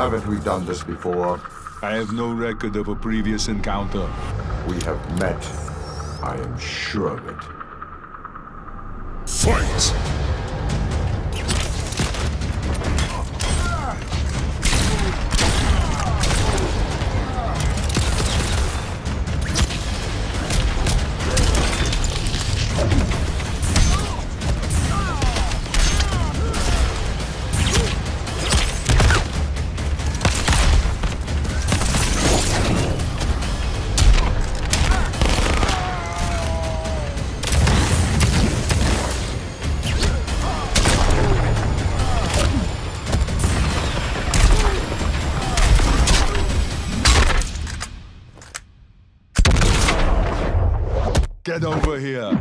Haven't we done this before? I have no record of a previous encounter. We have met. I am sure of it. Fight! Get over here.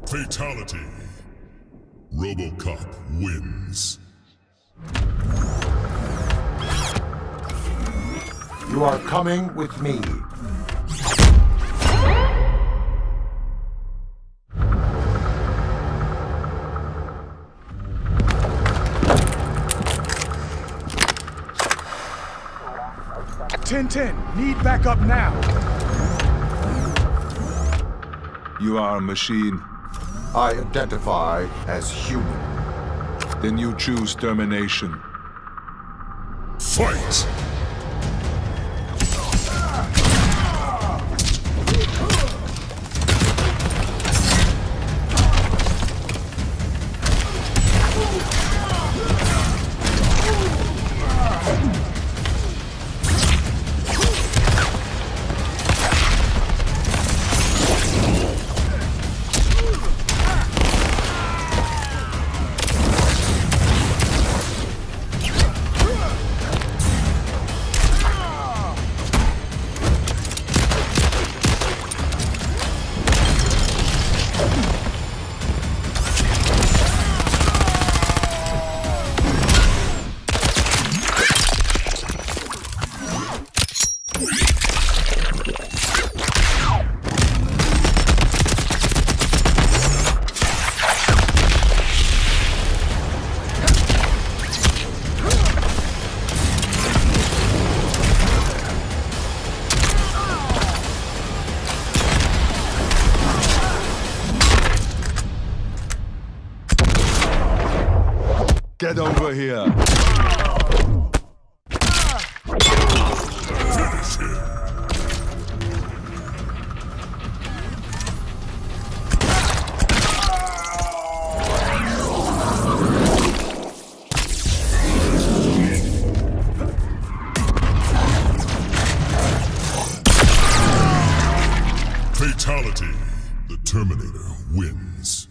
Fatality. RoboCop wins. You are coming with me. Ten, need backup now. You are a machine. I identify as human. Then you choose termination. Fight! Get over here. Finish him. Fatality. The Terminator wins.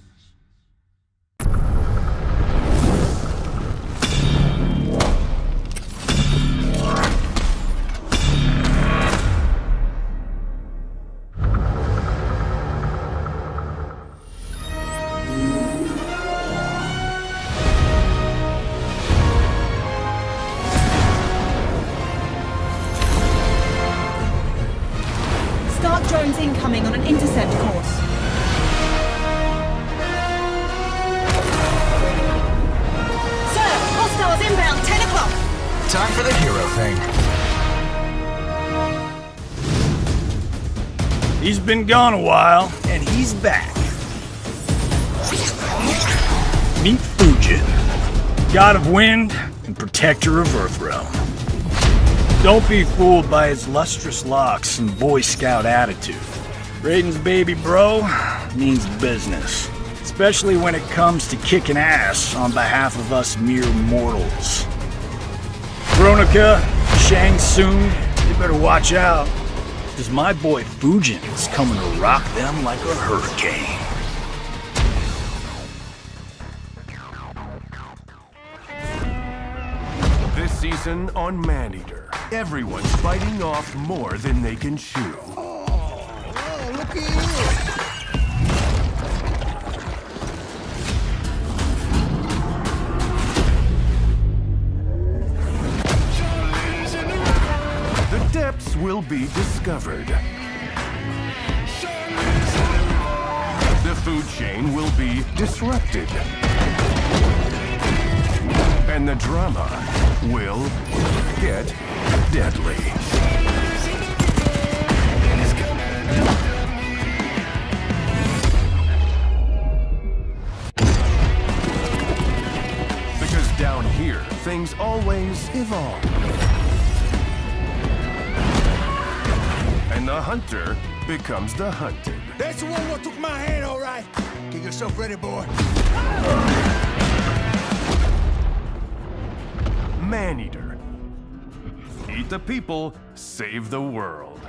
Stark drones incoming on an intercept course. Sir, hostiles inbound, 10 o'clock. Time for the hero thing. He's been gone a while, and he's back. Meet Fujin, god of wind and protector of Earthrealm. Don't be fooled by his lustrous locks and Boy Scout attitude. Raiden's baby bro means business. His especially when it comes to kicking ass on behalf of us mere mortals. Veronica, Shang Tsung, you better watch out, because my boy Fujin's coming to rock them like a hurricane. This season on Maneater, everyone's biting off more than they can chew. The depths will be discovered. The food chain will be disrupted. And the drama will get deadly. Because down here, things always evolve. And the hunter becomes the hunted. That's the one who took my hand, all right. Get yourself ready, boy. Maneater. Eat the people, save the world.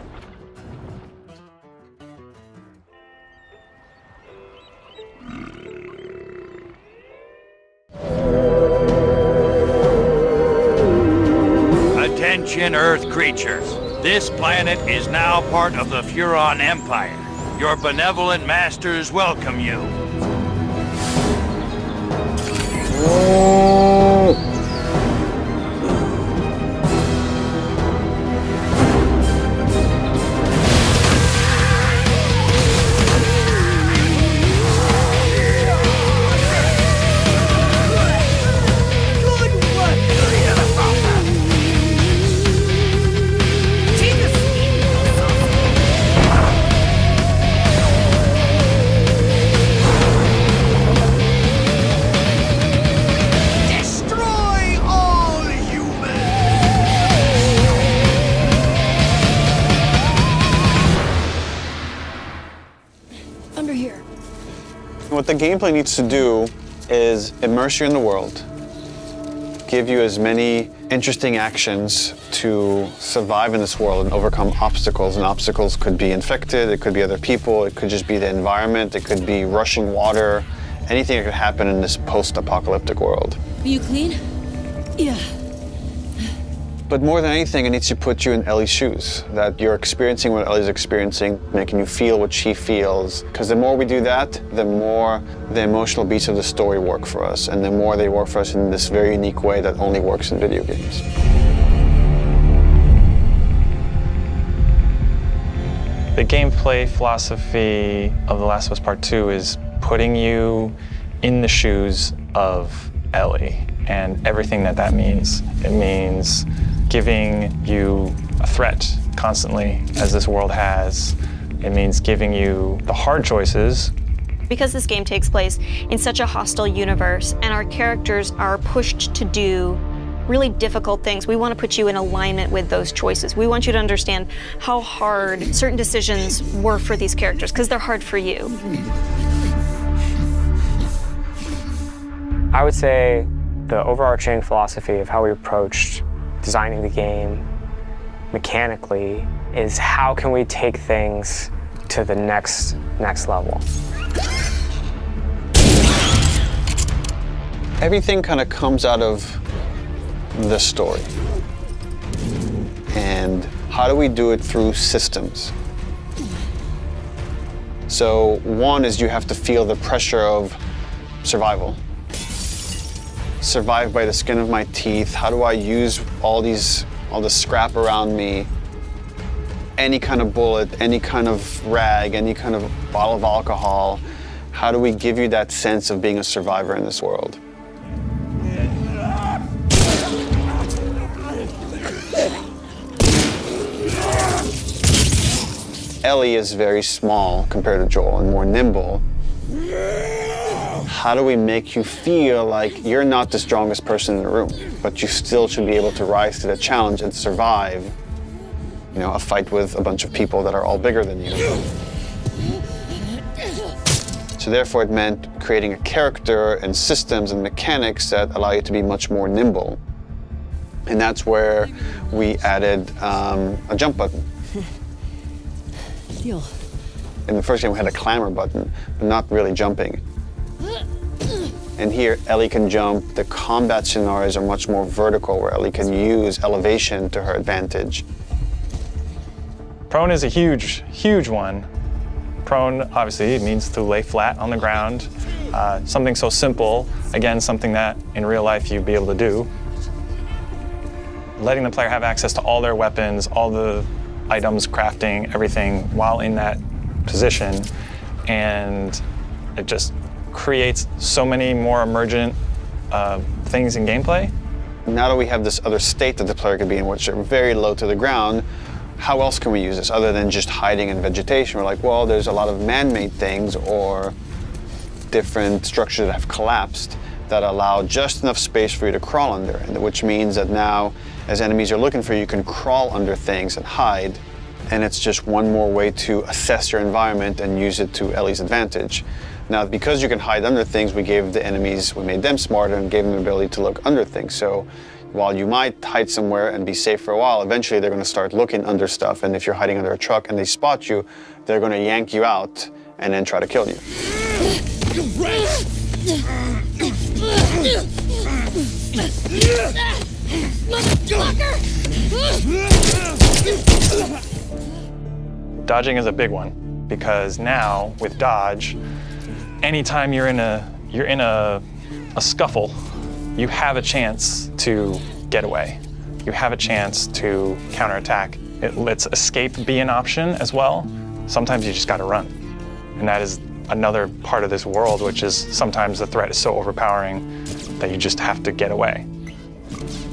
Attention, Earth creatures. This planet is now part of the Furon Empire. Your benevolent masters welcome you. What the gameplay needs to do is immerse you in the world, give you as many interesting actions to survive in this world and overcome obstacles. And obstacles could be infected, it could be other people, it could just be the environment, it could be rushing water, anything that could happen in this post-apocalyptic world. Are you clean? Yeah. But more than anything, it needs to put you in Ellie's shoes, that you're experiencing what Ellie's experiencing, making you feel what she feels. Because the more we do that, the more the emotional beats of the story work for us, and the more they work for us in this very unique way that only works in video games. The gameplay philosophy of The Last of Us Part 2 is putting you in the shoes of Ellie and everything that that means. It means giving you a threat constantly, as this world has. It means giving you the hard choices. Because this game takes place in such a hostile universe and our characters are pushed to do really difficult things, we want to put you in alignment with those choices. We want you to understand how hard certain decisions were for these characters, because they're hard for you. I would say the overarching philosophy of how we approached designing the game mechanically is how can we take things to the next level. Everything kind of comes out of the story. And how do we do it through systems? So one is you have to feel the pressure of survival. Survive by the skin of my teeth. How do I use all this scrap around me? Any kind of bullet, any kind of rag, any kind of bottle of alcohol. How do we give you that sense of being a survivor in this world? Ellie is very small compared to Joel and more nimble. How do we make you feel like you're not the strongest person in the room, but you still should be able to rise to the challenge and survive, you know, a fight with a bunch of people that are all bigger than you? So therefore it meant creating a character and systems and mechanics that allow you to be much more nimble. And that's where we added a jump button. Deal. In the first game we had a clamber button, but not really jumping. And here Ellie can jump. The combat scenarios are much more vertical, where Ellie can use elevation to her advantage. Prone is a huge, huge one. Prone, obviously, it means to lay flat on the ground. Something so simple, again, something that in real life you'd be able to do. Letting the player have access to all their weapons, all the items, crafting, everything while in that position. And it just creates so many more emergent things in gameplay. Now that we have this other state that the player could be in, which are very low to the ground, how else can we use this other than just hiding in vegetation? We're like, well, there's a lot of man-made things or different structures that have collapsed that allow just enough space for you to crawl under, which means that now, as enemies are looking for you, you can crawl under things and hide, and it's just one more way to assess your environment and use it to Ellie's advantage. Now, because you can hide under things, we made them smarter and gave them the ability to look under things. So while you might hide somewhere and be safe for a while, eventually they're going to start looking under stuff, and if you're hiding under a truck and they spot you, they're going to yank you out and then try to kill you. Dodging is a big one, because now with dodge, anytime you're in a scuffle, you have a chance to get away. You have a chance to counterattack. It lets escape be an option as well. Sometimes you just gotta run. And that is another part of this world, which is sometimes the threat is so overpowering that you just have to get away.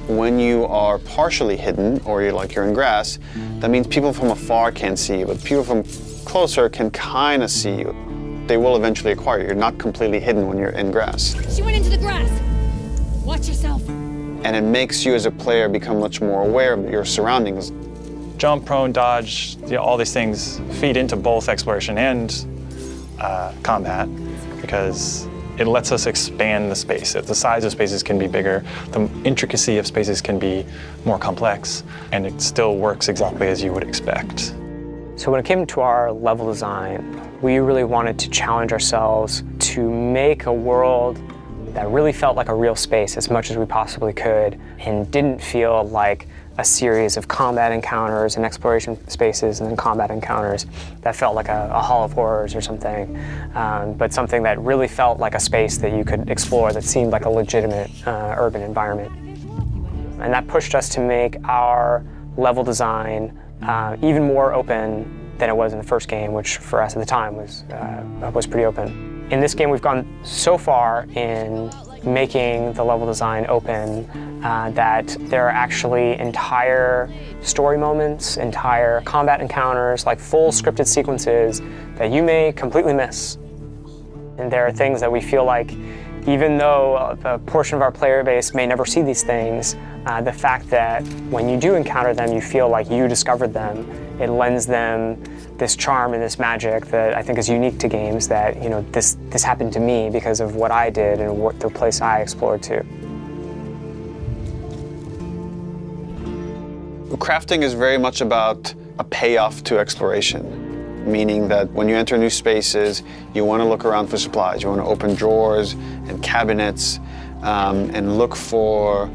When you are partially hidden, or you're in grass, that means people from afar can't see you, but people from closer can kind of see you. They will eventually acquire you. You're not completely hidden when you're in grass. She went into the grass. Watch yourself. And it makes you as a player become much more aware of your surroundings. Jump, prone, dodge, all these things feed into both exploration and combat, because it lets us expand the space. The size of spaces can be bigger, the intricacy of spaces can be more complex, and it still works exactly as you would expect. So when it came to our level design, we really wanted to challenge ourselves to make a world that really felt like a real space as much as we possibly could, and didn't feel like a series of combat encounters and exploration spaces and then combat encounters that felt like a Hall of Horrors or something, but something that really felt like a space that you could explore that seemed like a legitimate urban environment. And that pushed us to make our level design even more open than it was in the first game, which for us at the time was pretty open. In this game, we've gone so far in making the level design open that there are actually entire story moments, entire combat encounters, like full scripted sequences that you may completely miss. And there are things that we feel like, even though a portion of our player base may never see these things, the fact that when you do encounter them, you feel like you discovered them, it lends them this charm and this magic that I think is unique to games, that, you know, this happened to me because of what I did and what the place I explored to. Crafting is very much about a payoff to exploration, meaning that when you enter new spaces, you want to look around for supplies. You want to open drawers and cabinets and look for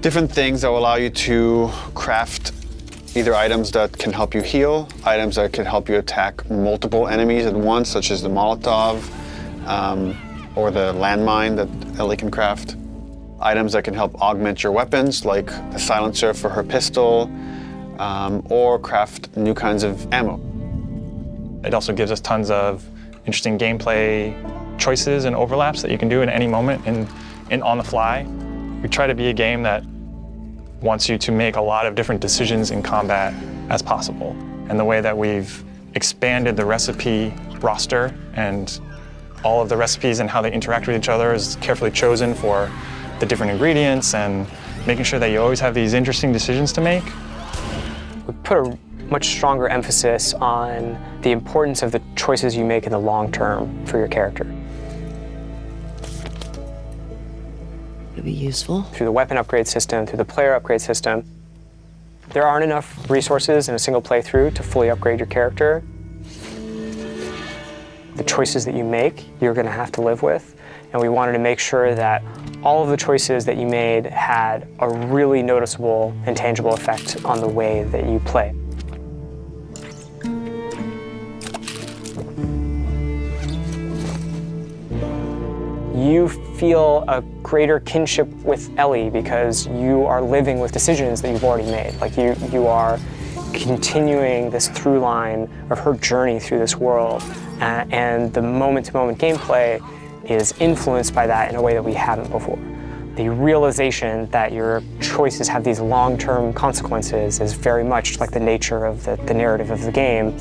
different things that will allow you to craft either items that can help you heal, items that can help you attack multiple enemies at once, such as the Molotov or the landmine that Ellie can craft. Items that can help augment your weapons, like the silencer for her pistol, or craft new kinds of ammo. It also gives us tons of interesting gameplay choices and overlaps that you can do in any moment and on the fly. We try to be a game that wants you to make a lot of different decisions in combat as possible. And the way that we've expanded the recipe roster and all of the recipes and how they interact with each other is carefully chosen for the different ingredients, and making sure that you always have these interesting decisions to make. We put a much stronger emphasis on the importance of the choices you make in the long term for your character. It'll be useful. Through the weapon upgrade system, through the player upgrade system, there aren't enough resources in a single playthrough to fully upgrade your character. The choices that you make, you're going to have to live with, and we wanted to make sure that all of the choices that you made had a really noticeable and tangible effect on the way that you play. You feel a greater kinship with Ellie because you are living with decisions that you've already made. Like you are continuing this through line of her journey through this world, and the moment-to-moment gameplay is influenced by that in a way that we haven't before. The realization that your choices have these long-term consequences is very much like the nature of the narrative of the game.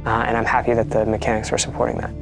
And I'm happy that the mechanics are supporting that.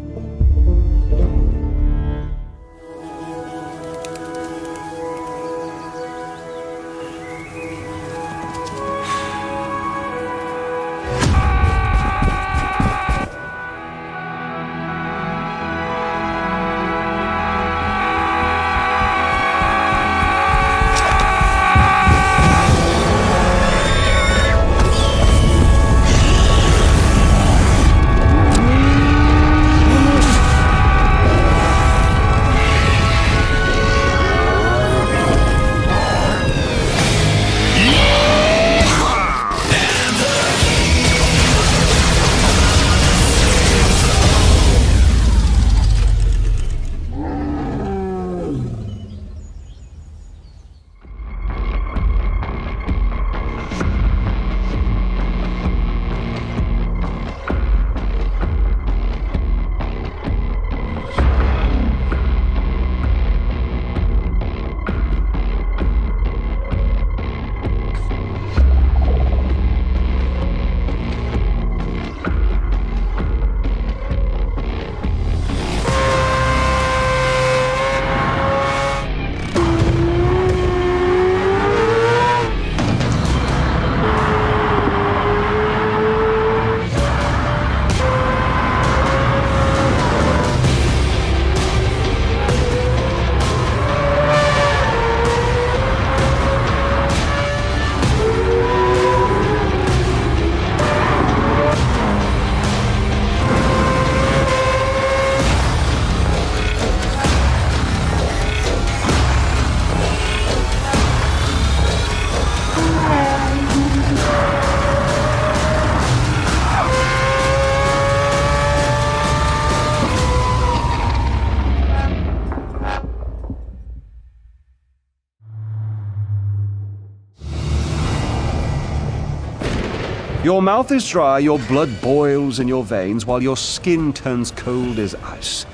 Your mouth is dry, your blood boils in your veins, while your skin turns cold as ice.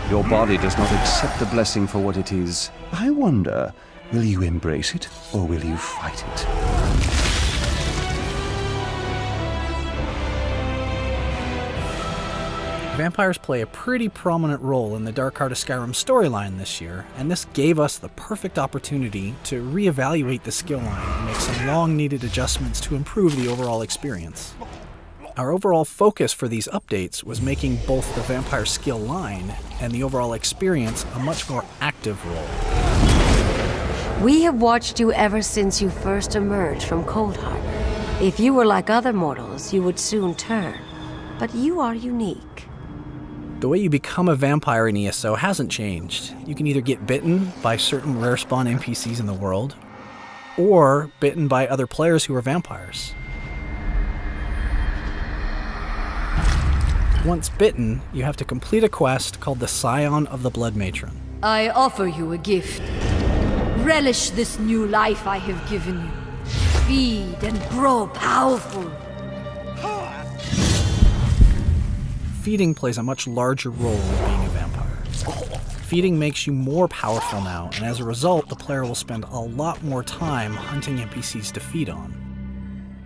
Your body does not accept the blessing for what it is. I wonder, will you embrace it, or will you fight it? Vampires play a pretty prominent role in the Dark Heart of Skyrim storyline this year, and this gave us the perfect opportunity to reevaluate the skill line and make some long-needed adjustments to improve the overall experience. Our overall focus for these updates was making both the vampire skill line and the overall experience a much more active role. We have watched you ever since you first emerged from Cold Harbor. If you were like other mortals, you would soon turn. But you are unique. The way you become a vampire in ESO hasn't changed. You can either get bitten by certain rare spawn NPCs in the world, or bitten by other players who are vampires. Once bitten, you have to complete a quest called the Scion of the Blood Matron. I offer you a gift. Relish this new life I have given you. Feed and grow powerful. Feeding plays a much larger role in being a vampire. Feeding makes you more powerful now, and as a result, the player will spend a lot more time hunting NPCs to feed on.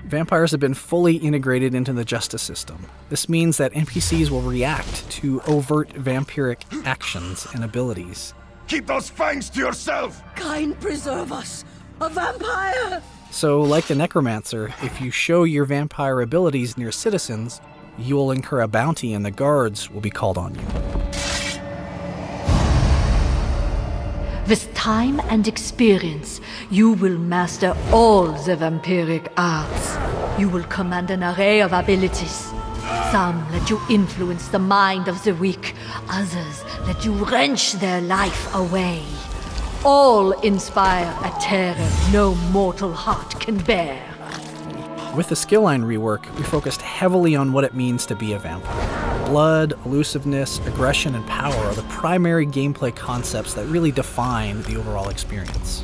Vampires have been fully integrated into the justice system. This means that NPCs will react to overt vampiric actions and abilities. Keep those fangs to yourself! Kind preserve us. A vampire! So, like the Necromancer, if you show your vampire abilities near citizens, you will incur a bounty and the guards will be called on you. With time and experience, you will master all the vampiric arts. You will command an array of abilities. Some let you influence the mind of the weak, others let you wrench their life away. All inspire a terror no mortal heart can bear. With the skill line rework, we focused heavily on what it means to be a vampire. Blood, elusiveness, aggression, and power are the primary gameplay concepts that really define the overall experience.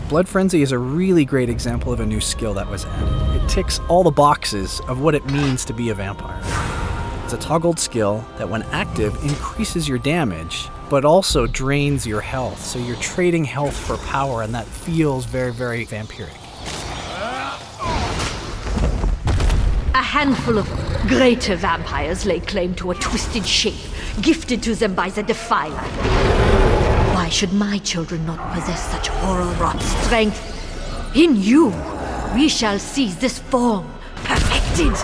Blood Frenzy is a really great example of a new skill that was added. It ticks all the boxes of what it means to be a vampire. It's a toggled skill that when active increases your damage, but also drains your health, so you're trading health for power, and that feels very, very vampiric. A handful of greater vampires lay claim to a twisted shape, gifted to them by the Defiler. Why should my children not possess such horror-wrought strength? In you, we shall see this form perfected.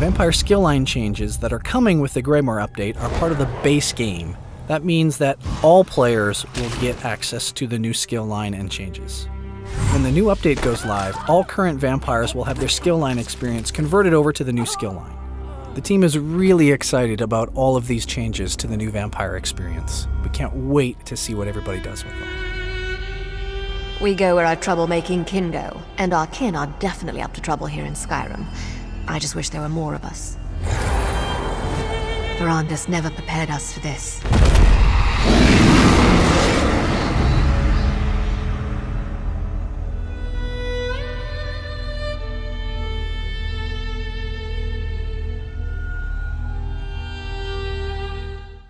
Vampire skill line changes that are coming with the Greymoor update are part of the base game. That means that all players will get access to the new skill line and changes. When the new update goes live, all current vampires will have their skill line experience converted over to the new skill line. The team is really excited about all of these changes to the new vampire experience. We can't wait to see what everybody does with them. We go where our troublemaking kin go, and our kin are definitely up to trouble here in Skyrim. I just wish there were more of us. Verandis never prepared us for this.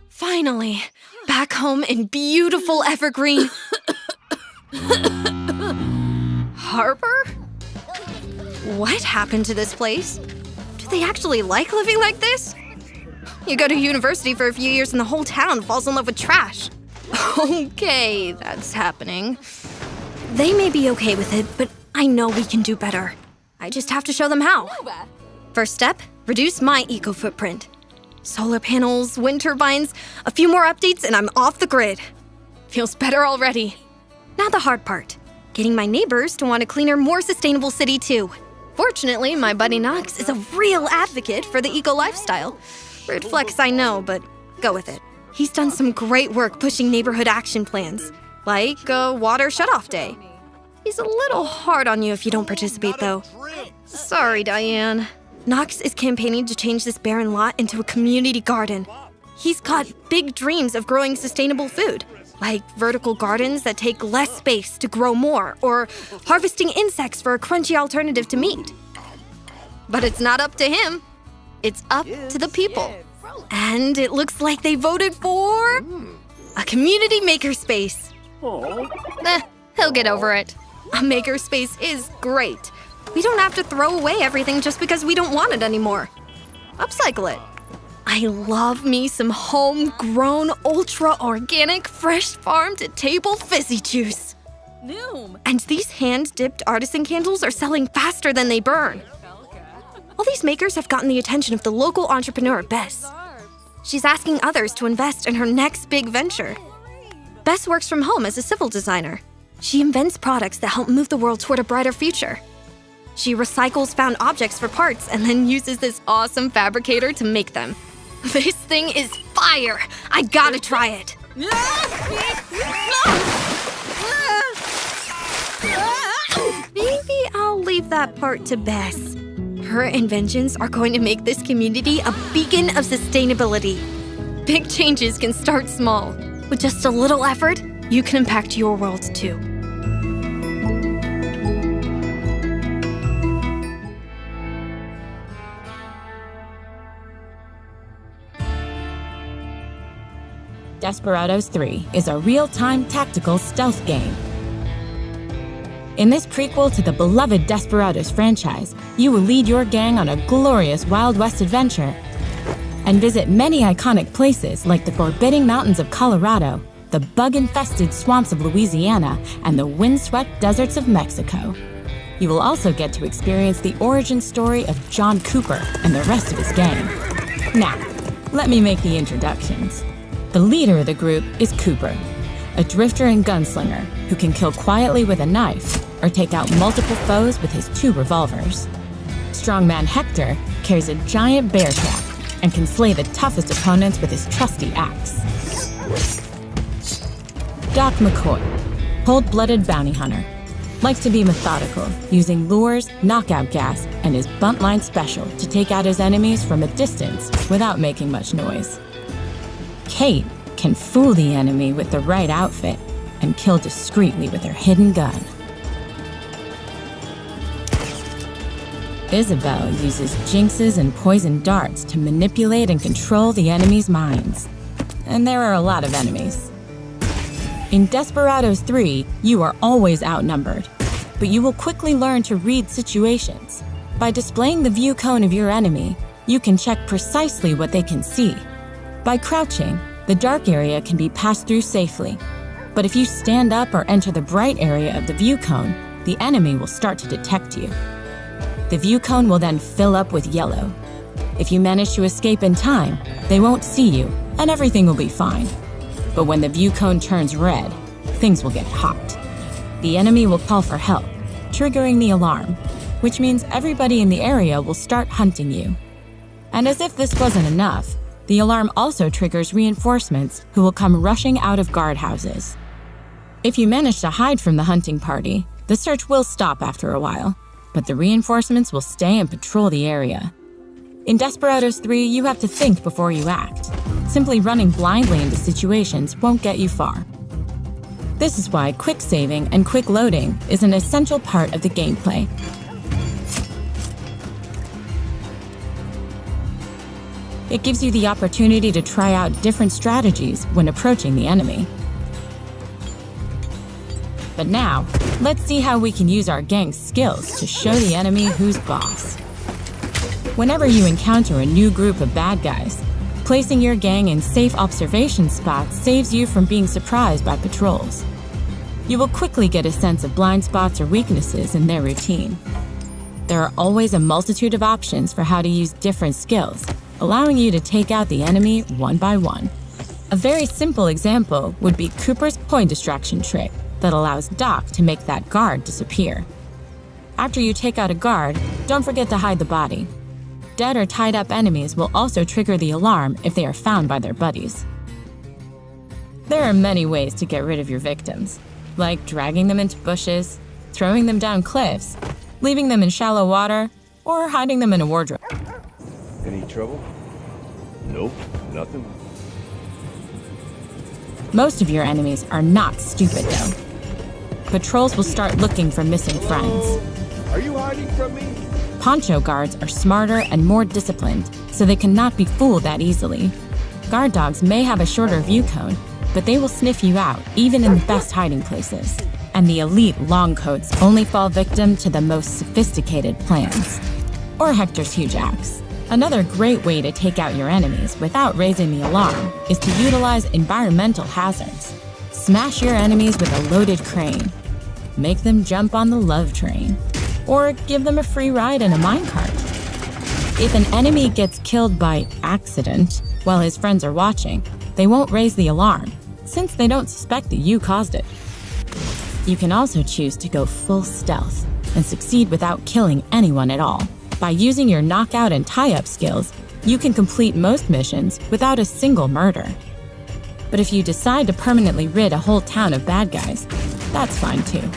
Finally, back home in beautiful Evergreen. Harbor? What happened to this place? Do they actually like living like this? You go to university for a few years and the whole town falls in love with trash. Okay, that's happening. They may be okay with it, but I know we can do better. I just have to show them how. First step, reduce my eco-footprint. Solar panels, wind turbines, a few more updates and I'm off the grid. Feels better already. Now the hard part, getting my neighbors to want a cleaner, more sustainable city too. Fortunately, my buddy Nox is a real advocate for the eco-lifestyle. Rude flex, I know, but go with it. He's done some great work pushing neighborhood action plans, like a water shutoff day. He's a little hard on you if you don't participate, though. Sorry, Diane. Nox is campaigning to change this barren lot into a community garden. He's got big dreams of growing sustainable food, like vertical gardens that take less space to grow more, or harvesting insects for a crunchy alternative to meat. But it's not up to him. It's up to the people. And it looks like they voted for a community makerspace. He'll get over it. A makerspace is great. We don't have to throw away everything just because we don't want it anymore. Upcycle it. I love me some homegrown, ultra-organic, fresh farm-to-table fizzy juice. And these hand-dipped artisan candles are selling faster than they burn. All these makers have gotten the attention of the local entrepreneur, Bess. She's asking others to invest in her next big venture. Bess works from home as a civil designer. She invents products that help move the world toward a brighter future. She recycles found objects for parts and then uses this awesome fabricator to make them. This thing is fire! I gotta try it! Maybe I'll leave that part to Bess. Her inventions are going to make this community a beacon of sustainability. Big changes can start small. With just a little effort, you can impact your world too. Desperados 3 is a real-time tactical stealth game. In this prequel to the beloved Desperados franchise, you will lead your gang on a glorious Wild West adventure and visit many iconic places like the forbidding mountains of Colorado, the bug-infested swamps of Louisiana, and the windswept deserts of Mexico. You will also get to experience the origin story of John Cooper and the rest of his gang. Now, let me make the introductions. The leader of the group is Cooper, a drifter and gunslinger who can kill quietly with a knife or take out multiple foes with his 2 revolvers. Strongman Hector carries a giant bear trap and can slay the toughest opponents with his trusty axe. Doc McCoy, cold-blooded bounty hunter, likes to be methodical, using lures, knockout gas, and his buntline special to take out his enemies from a distance without making much noise. Kate can fool the enemy with the right outfit and kill discreetly with her hidden gun. Isabel uses jinxes and poison darts to manipulate and control the enemy's minds. And there are a lot of enemies. In Desperados 3, you are always outnumbered, but you will quickly learn to read situations. By displaying the view cone of your enemy, you can check precisely what they can see. By crouching, the dark area can be passed through safely. But if you stand up or enter the bright area of the view cone, the enemy will start to detect you. The view cone will then fill up with yellow. If you manage to escape in time, they won't see you, and everything will be fine. But when the view cone turns red, things will get hot. The enemy will call for help, triggering the alarm, which means everybody in the area will start hunting you. And as if this wasn't enough, the alarm also triggers reinforcements who will come rushing out of guardhouses. If you manage to hide from the hunting party, the search will stop after a while, but the reinforcements will stay and patrol the area. In Desperados 3, you have to think before you act. Simply running blindly into situations won't get you far. This is why quick saving and quick loading is an essential part of the gameplay. It gives you the opportunity to try out different strategies when approaching the enemy. But now, let's see how we can use our gang's skills to show the enemy who's boss. Whenever you encounter a new group of bad guys, placing your gang in safe observation spots saves you from being surprised by patrols. You will quickly get a sense of blind spots or weaknesses in their routine. There are always a multitude of options for how to use different skills, allowing you to take out the enemy one by one. A very simple example would be Cooper's coin distraction trick that allows Doc to make that guard disappear. After you take out a guard, don't forget to hide the body. Dead or tied up enemies will also trigger the alarm if they are found by their buddies. There are many ways to get rid of your victims, like dragging them into bushes, throwing them down cliffs, leaving them in shallow water, or hiding them in a wardrobe. Any trouble? Nope, nothing. Most of your enemies are not stupid, though. Patrols will start looking for missing friends. Are you hiding from me? Poncho guards are smarter and more disciplined, so they cannot be fooled that easily. Guard dogs may have a shorter view cone, but they will sniff you out even in the best hiding places. And the elite longcoats only fall victim to the most sophisticated plans. Or Hector's huge axe. Another great way to take out your enemies without raising the alarm is to utilize environmental hazards. Smash your enemies with a loaded crane. Make them jump on the love train. Or give them a free ride in a minecart. If an enemy gets killed by accident while his friends are watching, they won't raise the alarm, since they don't suspect that you caused it. You can also choose to go full stealth and succeed without killing anyone at all. By using your knockout and tie-up skills, you can complete most missions without a single murder. But if you decide to permanently rid a whole town of bad guys, that's fine too.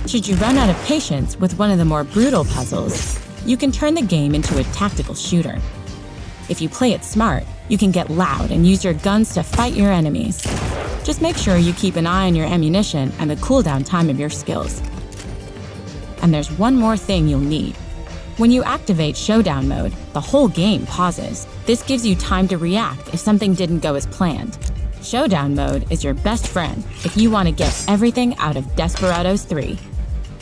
Should you run out of patience with one of the more brutal puzzles, you can turn the game into a tactical shooter. If you play it smart, you can get loud and use your guns to fight your enemies. Just make sure you keep an eye on your ammunition and the cooldown time of your skills. And there's one more thing you'll need. When you activate Showdown mode, the whole game pauses. This gives you time to react if something didn't go as planned. Showdown mode is your best friend if you want to get everything out of Desperados 3.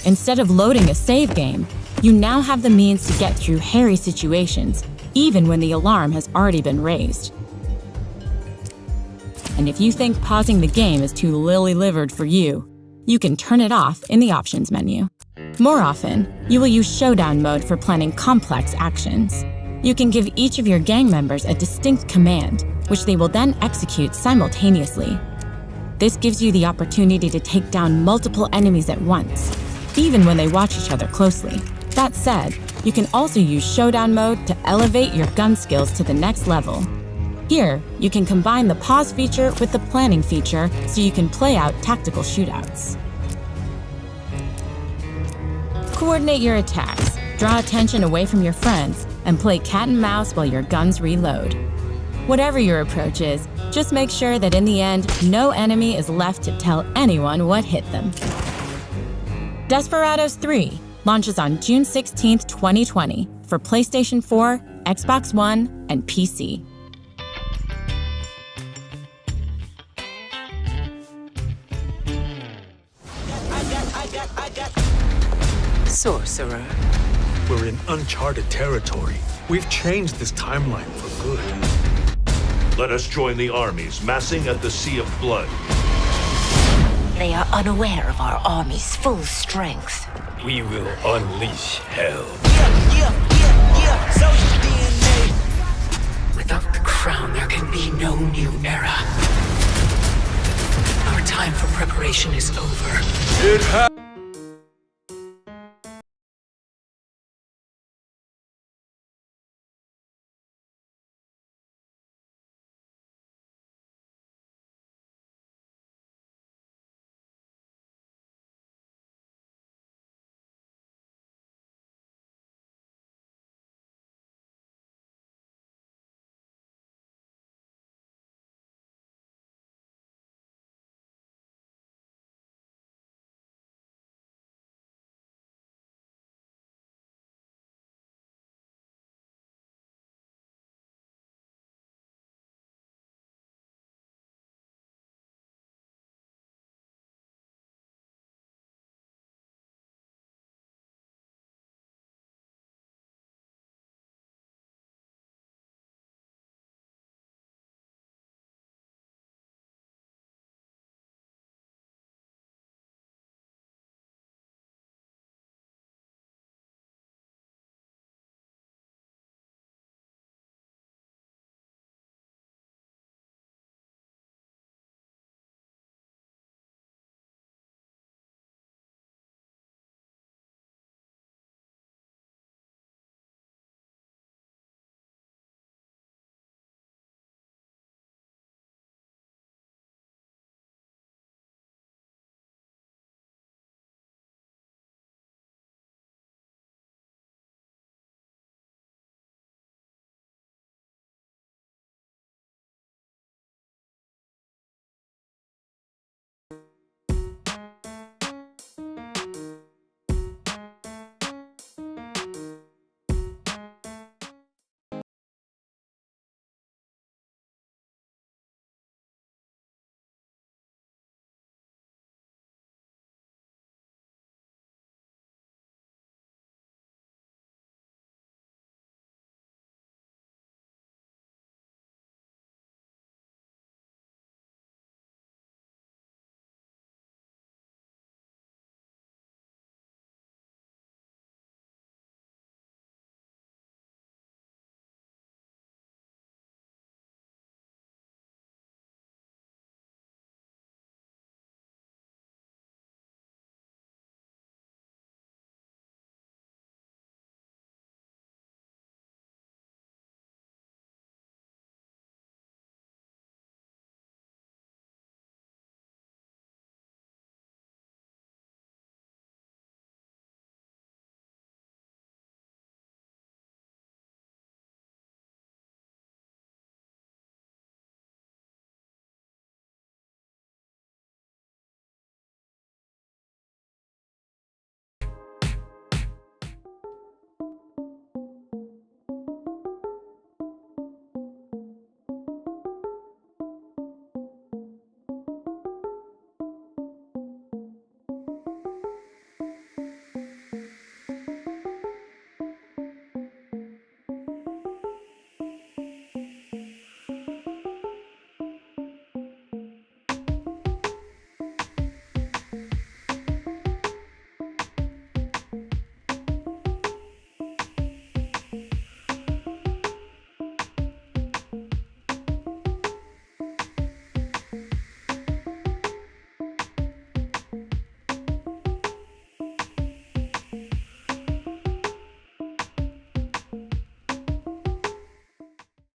Instead of loading a save game, you now have the means to get through hairy situations even when the alarm has already been raised. And if you think pausing the game is too lily-livered for you, you can turn it off in the options menu. More often, you will use Showdown mode for planning complex actions. You can give each of your gang members a distinct command, which they will then execute simultaneously. This gives you the opportunity to take down multiple enemies at once, even when they watch each other closely. That said, you can also use Showdown mode to elevate your gun skills to the next level. Here, you can combine the pause feature with the planning feature so you can play out tactical shootouts. Coordinate your attacks, draw attention away from your friends, and play cat and mouse while your guns reload. Whatever your approach is, just make sure that in the end, no enemy is left to tell anyone what hit them. Desperados 3 launches on June 16, 2020 for PlayStation 4, Xbox One, and PC. Sorcerer. We're in uncharted territory. We've changed this timeline for good. Let us join the armies massing at the Sea of Blood. They are unaware of our army's full strength. We will unleash hell. Social DNA. Without the crown, there can be no new era. Our time for preparation is over. It